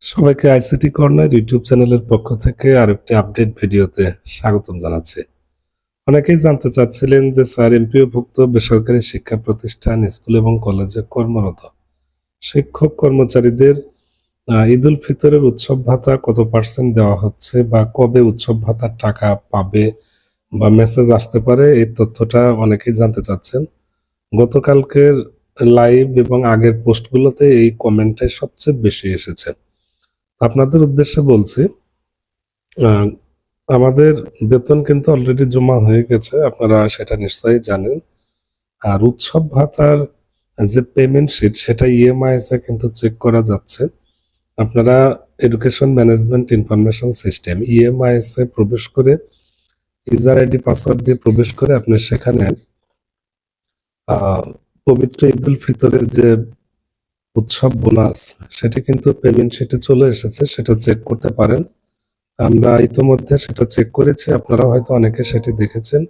সবাইকে ICT corner YouTube চ্যানেলের পক্ষ থেকে আরেকটি আপডেট ভিডিওতে স্বাগতম জানাচ্ছি। অনেকেই জানতে চাচ্ছিলেন যে স্যার এমপিওভুক্ত বেসরকারি শিক্ষা প্রতিষ্ঠান, স্কুল এবং কলেজে কর্মরত শিক্ষক কর্মচারীদের ঈদ উল ফিতরের উৎসব ভাতা কত পার্সেন্ট দেওয়া হচ্ছে বা কবে উৎসব ভাতার টাকা পাবে বা মেসেজ আসতে পারে, এই তথ্যটা অনেকেই জানতে চাচ্ছেন। গতকালকের লাইভ এবং আগের পোস্টগুলোতে এই কমেন্টটাই সবচেয়ে বেশি এসেছে। আপনাদের উদ্দেশ্যে বলছি, আমাদের বেতন কিন্তু অলরেডি জমা হয়ে গেছে, আপনারা সেটা নিশ্চয়ই জানেন। আর উৎসব ভাতার যে পেমেন্ট শিট সেটা ইএমআইএস এ কিন্তু চেক করা যাচ্ছে। আপনারা education management information system EMIS এ প্রবেশ করে ইউজার আইডি পাসওয়ার্ড দিয়ে প্রবেশ করে আপনি সেখানে পবিত্র ঈদ উল ফিতরের যে উৎসব বোনাস সেটি কিন্তু পেমেন্ট শিটে চলে এসেছে, সেটা চেক করতে পারেন। আমরা ইতোমধ্যে সেটা চেক করেছি, আপনারা হয়তো অনেকে সেটি দেখেছেন।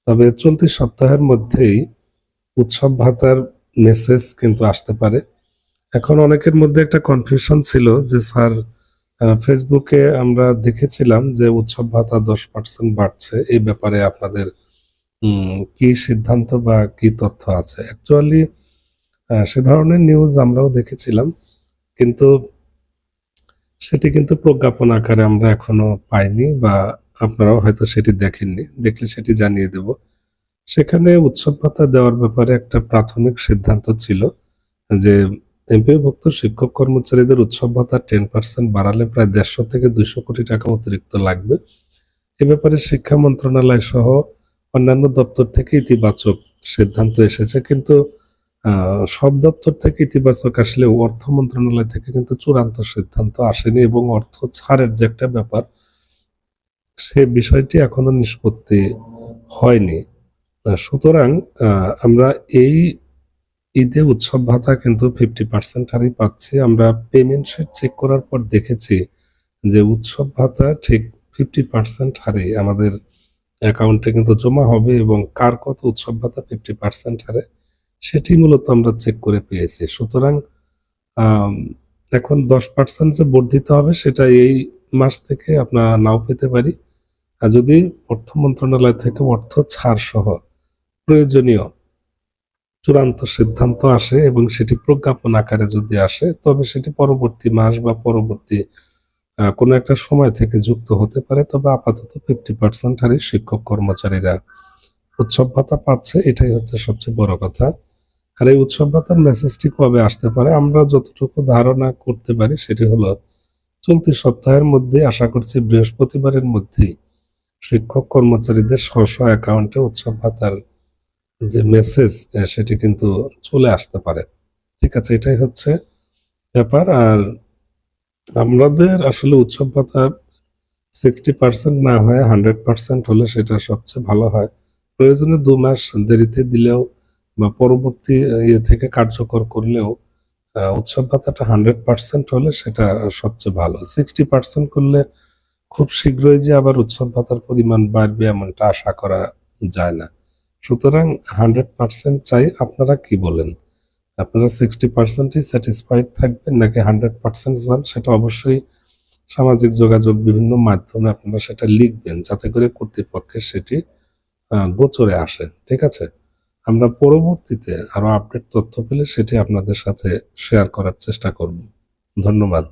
তবে চলতি সপ্তাহের মধ্যেই উৎসব ভাতার মেসেজ কিন্তু আসতে পারে। এখন অনেকের মধ্যে একটা কনফিউশন ছিল যে স্যার, ফেসবুকে আমরা দেখেছিলাম যে উৎসব ভাতা 10% বাড়ছে, এই ব্যাপারে আপনাদের কি সিদ্ধান্ত বা কি তথ্য আছে? অ্যাকচুয়ালি সে ধরনের নিউজ আমরাও দেখেছিলাম, কিন্তু সেটি কিন্তু প্রজ্ঞাপন আকারে আমরা এখনো পাইনি বা আপনারাও হয়তো সেটি দেখেননি। দেখলে সেটি জানিয়ে দেব। সেখানে উৎসব ভাতা দেওয়ার ব্যাপারে একটা প্রাথমিক সিদ্ধান্ত ছিল যে এমপিওভুক্ত শিক্ষক কর্মচারীদের উৎসব ভাতা 10% বাড়ালে প্রায় 150 থেকে 200 কোটি টাকা অতিরিক্ত লাগবে। এ ব্যাপারে শিক্ষা মন্ত্রণালয় সহ অন্যান্য দপ্তর থেকে ইতিবাচক সিদ্ধান্ত এসেছে, কিন্তু সব দপ্তর থেকে ইতিবাচক আসলেও অর্থ মন্ত্রণালয় থেকে কিন্তু চূড়ান্ত সিদ্ধান্ত আসেনি এবং অর্থ ছাড়ের যে একটা ব্যাপার, সে বিষয়টি এখনো নিষ্পত্তি হয়নি। সুতরাং আমরা এই ঈদে উৎসব ভাতা কিন্তু 50% হারেই পাচ্ছি। আমরা পেমেন্ট শিট চেক করার পর দেখেছি যে উৎসব ভাতা ঠিক 50% হারে আমাদের অ্যাকাউন্টে কিন্তু জমা হবে এবং কার কত উৎসব ভাতা 50% হারে সেটি মূলত আমরা চেক করে পেয়েছি। সুতরাং আম এখন 10% যে বর্ধিত হবে সেটা এই মাস থেকে আপনারা নাও পেতে পারি। আর যদি অর্থ মন্ত্রণালয় থেকে অর্থ ছাড় সহ প্রয়োজনীয় চূড়ান্ত সিদ্ধান্ত আসে এবং সেটি প্রজ্ঞাপন আকারে যদি আসে, তবে সেটি পরবর্তী মাস বা পরবর্তী কোনো একটা সময় থেকে যুক্ত হতে পারে। তবে আপাতত 50% হারে শিক্ষক কর্মচারীরা উৎসব ভাতা পাচ্ছে, এটাই হচ্ছে সবচেয়ে বড় কথা। আর এই উৎসব ভাতার মেসেজটি কবে আসতে পারে? আমরা যতটুকু ধারণা করতে পারি সেটি হলো চলতি সপ্তাহের মধ্যে, আশা করছি বৃহস্পতিবারের মধ্যেই শিক্ষক কর্মচারীদের স্ব অ্যাকাউন্টে উৎসব ভাতার যে মেসেজ সেটি কিন্তু চলে আসতে পারে। ঠিক আছে, এটাই হচ্ছে ব্যাপার। আর আমাদের আসলে উৎসব ভাতা 60% না হয়ে 100% হলে সেটা সবচেয়ে ভালো হয়। প্রয়োজনে 2 মাস দেরিতে দিলেও বা পরবর্তী ইয়ে থেকে কার্যকর করলেও উৎসব ভাতাটা 100% হলে সেটা সবচেয়ে ভালো। 60% করলে খুব শীঘ্রই যে আবার উৎসব ভাতার পরিমাণ বাড়বে এমনটা আশা করা যায় না। সুতরাং 100% চাই। আপনারা কি বলেন? আপনারা 60% এই স্যাটিসফাইড থাকবেন নাকি 100% চান? সেটা অবশ্যই সামাজিক যোগাযোগ বিভিন্ন মাধ্যমে আপনারা সেটা লিখবেন, যাতে করে কর্তৃপক্ষের সেটি গোচরে আসে। ঠিক আছে? আমরা পরবর্তীতে আরো আপডেট তথ্য পেলে সেটি আপনাদের সাথে শেয়ার করার চেষ্টা করব। ধন্যবাদ।